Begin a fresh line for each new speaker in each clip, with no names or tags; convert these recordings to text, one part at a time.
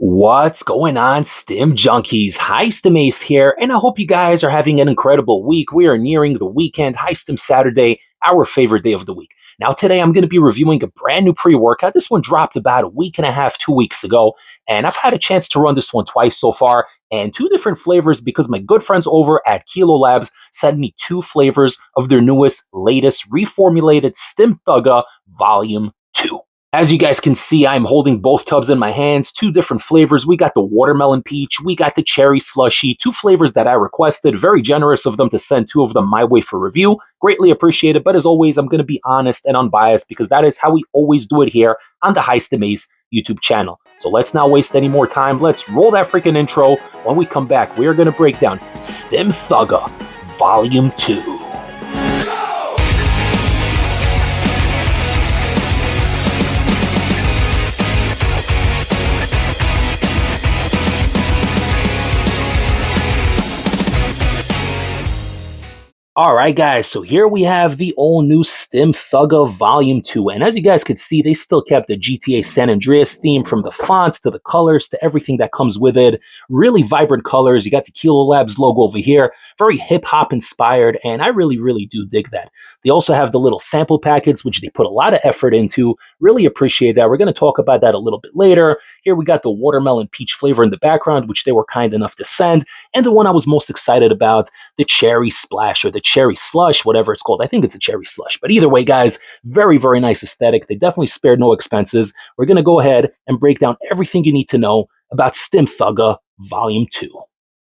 What's going on, Stim Junkies? Hi, Stim Ace here, and I hope you guys are having an incredible week. We are nearing the weekend. Hi, Stim Saturday, our favorite day of the week. Now, today I'm going to be reviewing a brand new pre-workout. This one dropped about a week and a half, 2 weeks ago, and I've had a chance to run this one twice so far, and two different flavors because my good friends over at Kilo Labs sent me two flavors of their latest reformulated Stim Thugga Volume 2. As you guys can see, I'm holding both tubs in my hands, two different flavors. We got the watermelon peach, we got the cherry slushy, two flavors that I requested. Very generous of them to send two of them my way for review. Greatly appreciated, but as always, I'm going to be honest and unbiased because that is how we always do it here on the Hi Stim Ace YouTube channel. So let's not waste any more time. Let's roll that freaking intro. When we come back, we are going to break down Stim Thugga Volume 2. Alright guys, so here we have the all new Stim Thugga Volume 2, and as you guys could see, they still kept the GTA San Andreas theme from the fonts to the colors to everything that comes with it. Really vibrant colors. You got the Kilo Labs logo over here, very hip-hop inspired, and I really do dig that. They also have the little sample packets, which they put a lot of effort into. Really appreciate that. We're going to talk about that a little bit later. Here we got the watermelon peach flavor in the background, which they were kind enough to send, and the one I was most excited about, the cherry splash or the cherry slush, whatever it's called. I think it's a cherry slush. But either way, guys, very nice aesthetic. They definitely spared no expenses. We're going to go ahead and break down everything you need to know about Stim Thugga Volume 2.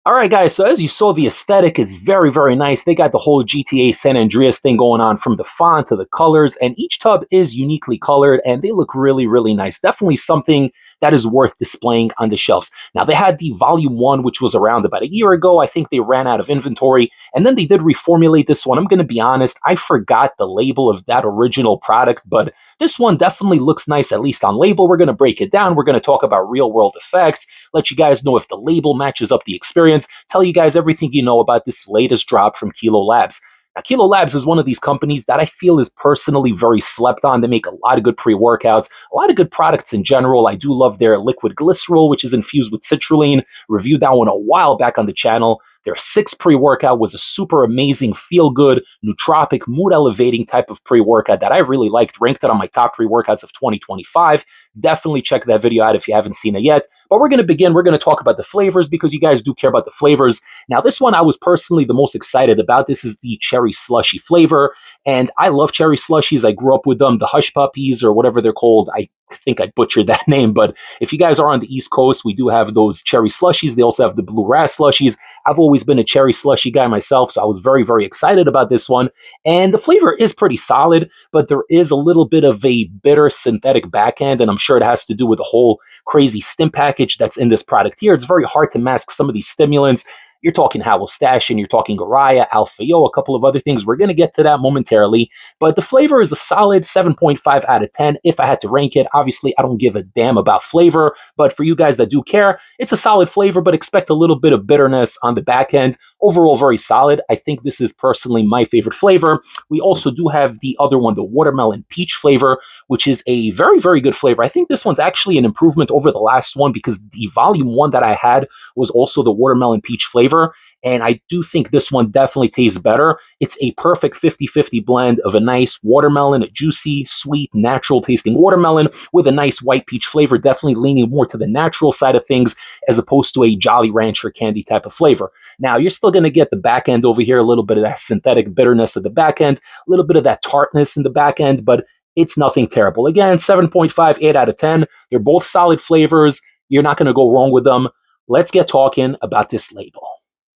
Alright guys, so as you saw, the aesthetic is very nice. They got the whole GTA San Andreas thing going on from the font to the colors, and each tub is uniquely colored, and they look really nice. Definitely something that is worth displaying on the shelves. Now, they had the Volume 1, which was around about a year ago. I think they ran out of inventory, and then they did reformulate this one. I'm going to be honest, I forgot the label of that original product, but this one definitely looks nice, at least on label. We're going to break it down. We're going to talk about real-world effects, let you guys know if the label matches up the experience, tell you guys everything you know about this latest drop from Kilo Labs. Now, Kilo Labs is one of these companies that I feel is personally very slept on. They make a lot of good pre-workouts, a lot of good products in general. I do love their liquid glycerol, which is infused with citrulline. Reviewed that one a while back on the channel. Their 6 pre-workout was a super amazing, feel-good, nootropic, mood-elevating type of pre-workout that I really liked, ranked it on my top pre-workouts of 2025. Definitely check that video out if you haven't seen it yet. But we're going to begin. We're going to talk about the flavors because you guys do care about the flavors. Now, this one I was personally the most excited about. This is the cherry slushy flavor, and I love cherry slushies. I grew up with them, the Hush Puppies or whatever they're called. I think I butchered that name, but if you guys are on the East Coast, we do have those cherry slushies. They also have the blue ras slushies. I've always been a cherry slushy guy myself, so I was very excited about this one. And the flavor is pretty solid, but there is a little bit of a bitter synthetic backend, and I'm sure it has to do with the whole crazy stim package that's in this product here. It's very hard to mask some of these stimulants. You're talking halostashin, you're talking Garaya, Alpha-Yo, a couple of other things. We're going to get to that momentarily. But the flavor is a solid 7.5 out of 10 if I had to rank it. Obviously, I don't give a damn about flavor, but for you guys that do care, it's a solid flavor, but expect a little bit of bitterness on the back end. Overall, very solid. I think this is personally my favorite flavor. We also do have the other one, the watermelon peach flavor, which is a very good flavor. I think this one's actually an improvement over the last one because the Volume 1 that I had was also the watermelon peach flavor. And I do think this one definitely tastes better. It's a perfect 50-50 blend of a nice watermelon, a juicy, sweet, natural tasting watermelon with a nice white peach flavor, definitely leaning more to the natural side of things as opposed to a Jolly Rancher candy type of flavor. Now, you're still going to get the back end over here, a little bit of that synthetic bitterness at the back end, a little bit of that tartness in the back end, but it's nothing terrible. Again, 7.5, 8 out of 10. They're both solid flavors. You're not going to go wrong with them. Let's get talking about this label.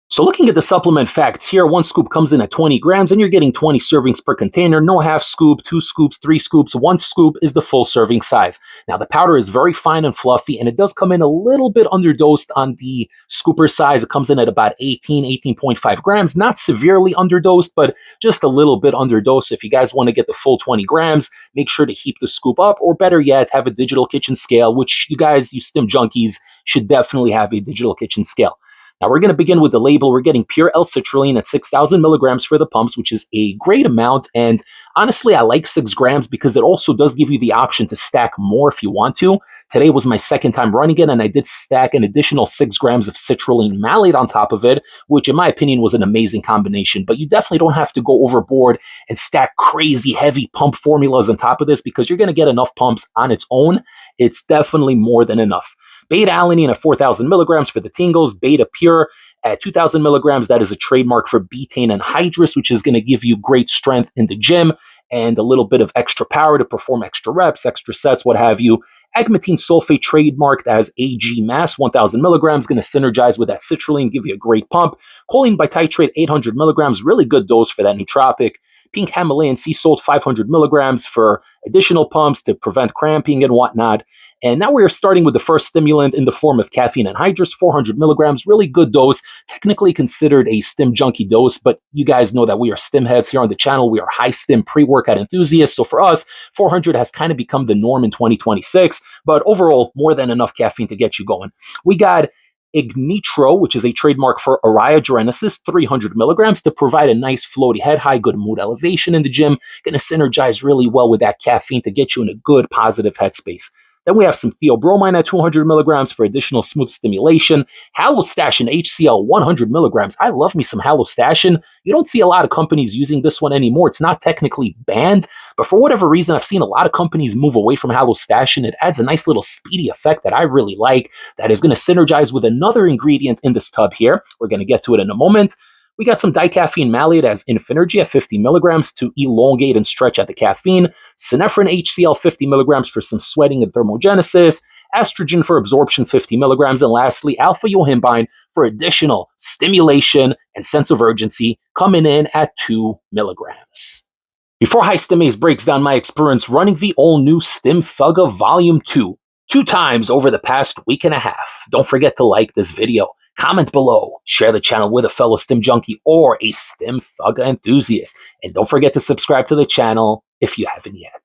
So looking at the supplement facts here, 1 scoop comes in at 20 grams and you're getting 20 servings per container. No half scoop, 2 scoops, 3 scoops. 1 scoop is the full serving size. Now the powder is very fine and fluffy, and it does come in a little bit underdosed on the scooper size. It comes in at about 18.5 grams. Not severely underdosed, but just a little bit underdosed. If you guys want to get the full 20 grams, make sure to heat the scoop up, or better yet, have a digital kitchen scale, which you guys, you Stim junkies, should definitely have a digital kitchen scale. Now we're going to begin with the label. We're getting pure L-citrulline at 6,000 milligrams for the pumps, which is a great amount. And honestly, I like 6 grams because it also does give you the option to stack more if you want to. Today was my second time running it, and I did stack an additional 6 grams of citrulline malate on top of it, which in my opinion was an amazing combination. But you definitely don't have to go overboard and stack crazy heavy pump formulas on top of this because you're going to get enough pumps on its own. It's definitely more than enough. Beta-alanine at 4,000 milligrams for the tingles. Beta Pure at 2,000 milligrams. That is a trademark for betaine anhydrous, which is going to give you great strength in the gym and a little bit of extra power to perform extra reps, extra sets, what have you. Agmatine sulfate trademarked as AG mass, 1,000 milligrams, going to synergize with that citrulline, give you a great pump. Choline bititrate, 800 milligrams, really good dose for that nootropic. Pink Himalayan sea salt, 500 milligrams for additional pumps to prevent cramping and whatnot. And now we're starting with the first stimulant in the form of caffeine anhydrous, 400 milligrams, really good dose, technically considered a stim junkie dose, but you guys know that we are stim heads here on the channel. We are high stim pre-workout enthusiasts. So for us, 400 has kind of become the norm in 2026, but overall, more than enough caffeine to get you going. We got Ignitro, which is a trademark for Araya genesis, 300 milligrams to provide a nice floaty head high, good mood elevation in the gym. Going to synergize really well with that caffeine to get you in a good positive headspace. Then we have some theobromine at 200 milligrams for additional smooth stimulation. Halostashin HCl 100 milligrams. I love me some halostashin. You don't see a lot of companies using this one anymore. It's not technically banned, but for whatever reason, I've seen a lot of companies move away from halostashin. It adds a nice little speedy effect that I really like that is going to synergize with another ingredient in this tub here. We're going to get to it in a moment. We got some dicaffeine malate as Infinergy at 50 milligrams to elongate and stretch out the caffeine. Synephrine HCl 50 milligrams for some sweating and thermogenesis. Estrogen for absorption 50 milligrams. And lastly, alpha yohimbine for additional stimulation and sense of urgency coming in at 2 milligrams. Before High Stim Ace breaks down my experience running the all-new Stim Thugga Volume 2, 2 times over the past week and a half, don't forget to like this video. Comment below, share the channel with a fellow Stim junkie or a Stim Thugga enthusiast, and don't forget to subscribe to the channel if you haven't yet.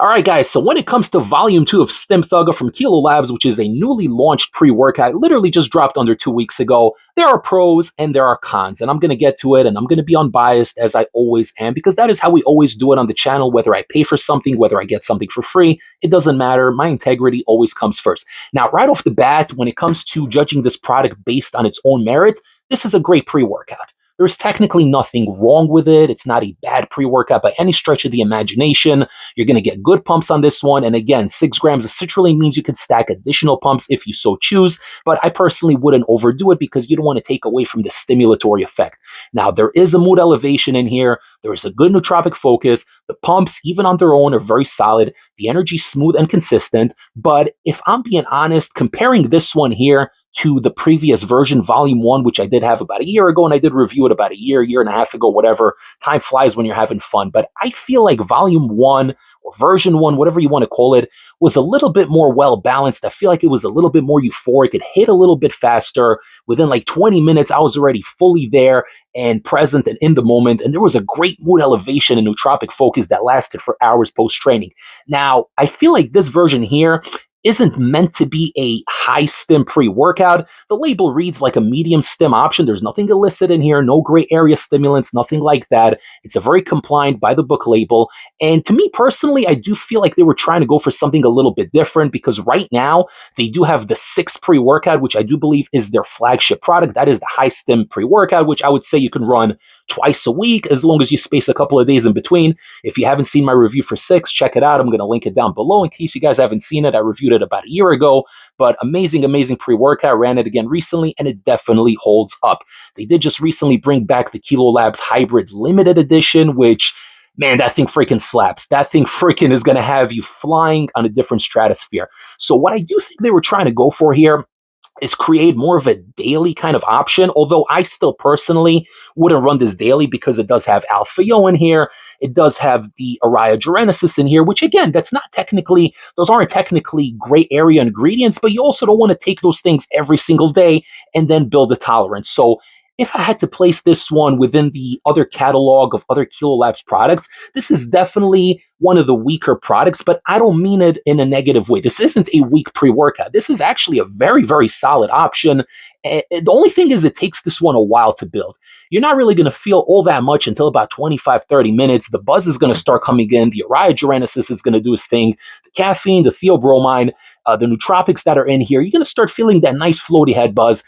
Alright guys, so when it comes to Volume 2 of Stim Thugga from Kilo Labs, which is a newly launched pre-workout, literally just dropped under 2 weeks ago, there are pros and there are cons, and I'm going to get to it, and I'm going to be unbiased as I always am, because that is how we always do it on the channel, whether I pay for something, whether I get something for free, it doesn't matter, my integrity always comes first. Now, right off the bat, when it comes to judging this product based on its own merit, this is a great pre-workout. There's technically nothing wrong with it. It's not a bad pre-workout by any stretch of the imagination. You're going to get good pumps on this one. And again, 6 grams of citrulline means you can stack additional pumps if you so choose. But I personally wouldn't overdo it because you don't want to take away from the stimulatory effect. Now, there is a mood elevation in here. There is a good nootropic focus. The pumps, even on their own, are very solid. The energy smooth and consistent. But if I'm being honest, comparing this one here to the previous version, Volume 1, which I did have about a year ago, and I did review it about a year and a half ago, whatever. Time flies when you're having fun. But I feel like Volume 1 or Version 1, whatever you want to call it, was a little bit more well-balanced. I feel like it was a little bit more euphoric. It hit a little bit faster. Within like 20 minutes, I was already fully there and present and in the moment. And there was a great mood elevation and nootropic focus that lasted for hours post-training. Now, I feel like this version here isn't meant to be a high stim pre-workout. The label reads like a medium stim option. There's nothing illicit in here, no gray area stimulants, nothing like that. It's a very compliant by the book label. And to me personally, I do feel like they were trying to go for something a little bit different because right now they do have the 6 pre-workout, which I do believe is their flagship product. That is the high stim pre-workout, which I would say you can run twice a week as long as you space a couple of days in between. If you haven't seen my review for 6, check it out. I'm going to link it down below in case you guys haven't seen it. I reviewed it about a year ago, but amazing pre-workout. Ran it again recently, and it definitely holds up. They did just recently bring back the Kilo Labs Hybrid Limited Edition, which, man, that thing freaking slaps. That thing freaking is going to have you flying on a different stratosphere. So what I do think they were trying to go for here is create more of a daily kind of option, although I still personally wouldn't run this daily because it does have alpha-yo in here. It does have the Araya genesis in here, which again, those aren't technically gray area ingredients, but you also don't want to take those things every single day and then build a tolerance. So if I had to place this one within the other catalog of other Kilo Labs products, this is definitely one of the weaker products, but I don't mean it in a negative way. This isn't a weak pre-workout. This is actually a very, very solid option. The only thing is it takes this one a while to build. You're not really going to feel all that much until about 25, 30 minutes. The buzz is going to start coming in. The Oriogenesis is going to do its thing. The caffeine, the theobromine, the nootropics that are in here, you're going to start feeling that nice floaty head buzz.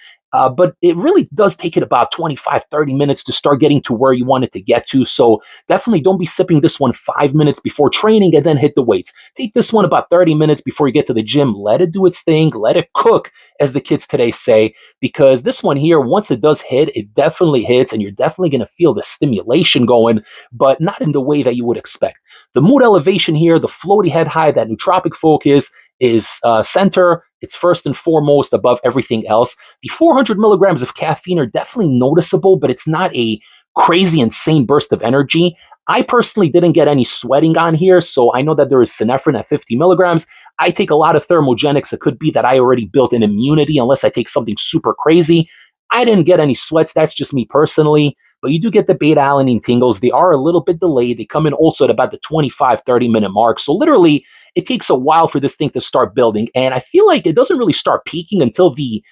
But it really does take it about 25, 30 minutes to start getting to where you want it to get to. So definitely don't be sipping this one 5 minutes before training and then hit the weights. Take this one about 30 minutes before you get to the gym. Let it do its thing. Let it cook, as the kids today say, because this one here, once it does hit, it definitely hits, and you're definitely going to feel the stimulation going, but not in the way that you would expect. The mood elevation here, the floaty head high, that nootropic focus is center. It's first and foremost above everything else. The 400 milligrams of caffeine are definitely noticeable, but it's not a crazy, insane burst of energy. I personally didn't get any sweating on here, so I know that there is synephrine at 50 milligrams. I take a lot of thermogenics. It could be that I already built an immunity unless I take something super crazy. I didn't get any sweats. That's just me personally. But you do get the beta-alanine tingles. They are a little bit delayed. They come in also at about the 25, 30-minute mark. So literally, it takes a while for this thing to start building. And I feel like it doesn't really start peaking until the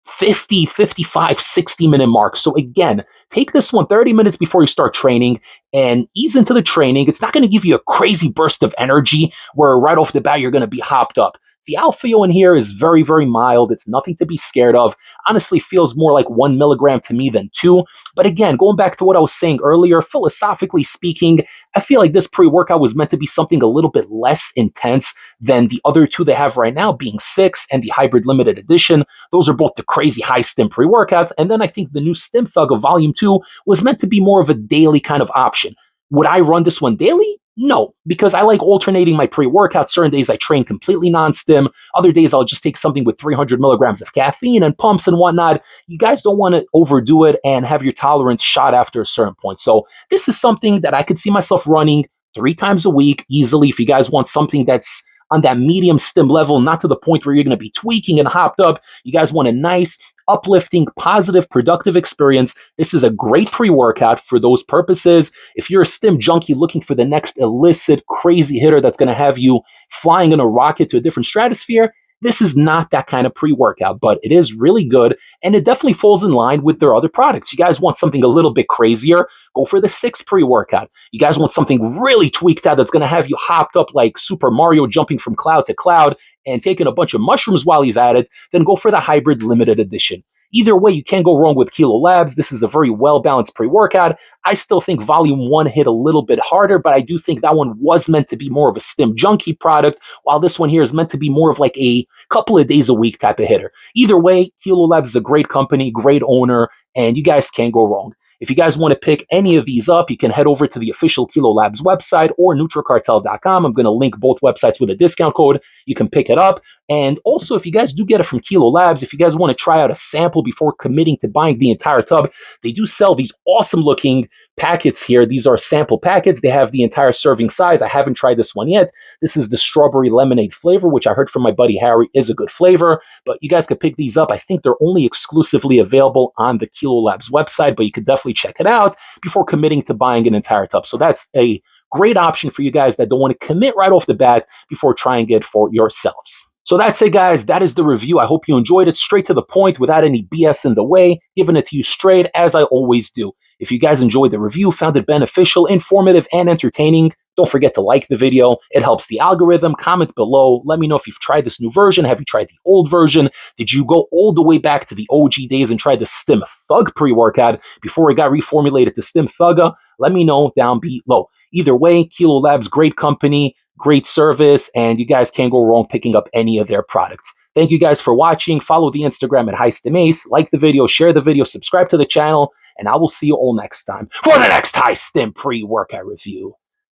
50, 55, 60-minute mark. So again, take this one 30 minutes before you start training and ease into the training. It's not going to give you a crazy burst of energy where right off the bat you're going to be hopped up. The alpha in here is very, very mild. It's nothing to be scared of. Honestly, feels more like 1 milligram to me than 2. But again, going back to what I was saying earlier, philosophically speaking, I feel like this pre-workout was meant to be something a little bit less intense than the other two they have right now, being 6 and the Hybrid Limited Edition. Those are both the crazy high stim pre-workouts. And then I think the new Stim Thugga Volume 2 was meant to be more of a daily kind of option. Would I run this one daily? No, because I like alternating my pre-workout. Certain days I train completely non-stim. Other days I'll just take something with 300 milligrams of caffeine and pumps and whatnot. You guys don't want to overdo it and have your tolerance shot after a certain point. So this is something that I could see myself running 3 times a week easily. If you guys want something that's on that medium stim level, not to the point where you're going to be tweaking and hopped up. You guys want a nice, uplifting, positive, productive experience. This is a great pre-workout for those purposes. If you're a stim junkie looking for the next illicit, crazy hitter that's going to have you flying in a rocket to a different stratosphere, this is not that kind of pre-workout, but it is really good, and it definitely falls in line with their other products. You guys want something a little bit crazier, go for the 6 pre-workout. You guys want something really tweaked out that's going to have you hopped up like Super Mario, jumping from cloud to cloud and taking a bunch of mushrooms while he's at it, then go for the Hybrid Limited Edition. Either way, you can't go wrong with Kilo Labs. This is a very well-balanced pre-workout. I still think Volume 1 hit a little bit harder, but I do think that one was meant to be more of a stim junkie product, while this one here is meant to be more of like a couple of days a week type of hitter. Either way, Kilo Labs is a great company, great owner, and you guys can't go wrong. If you guys want to pick any of these up, you can head over to the official Kilo Labs website or NutriCartel.com. I'm going to link both websites with a discount code. You can pick it up. And also, if you guys do get it from Kilo Labs, if you guys want to try out a sample before committing to buying the entire tub, they do sell these awesome looking packets here. These are sample packets. They have the entire serving size. I haven't tried this one yet. This is the strawberry lemonade flavor, which I heard from my buddy Harry is a good flavor. But you guys could pick these up. I think they're only exclusively available on the Kilo Labs website, but you could definitely check it out before committing to buying an entire tub. So that's a great option for you guys that don't want to commit right off the bat before trying it for yourselves. So that's it, guys. That is the review. I hope you enjoyed it. Straight to the point without any BS in the way, giving it to you straight as I always do. If you guys enjoyed the review, found it beneficial, informative, and entertaining, don't forget to like the video. It helps the algorithm. Comment below. Let me know if you've tried this new version. Have you tried the old version? Did you go all the way back to the OG days and try the Stim Thug pre-workout before it got reformulated to Stim Thugga? Let me know down below. Either way, Kilo Labs, great company, great service, and you guys can't go wrong picking up any of their products. Thank you guys for watching. Follow the Instagram at HighStimAce. Like the video, share the video, subscribe to the channel, and I will see you all next time for the next High Stim pre-workout review.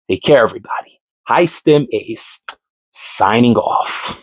Take care, everybody. High Stim Ace, signing off.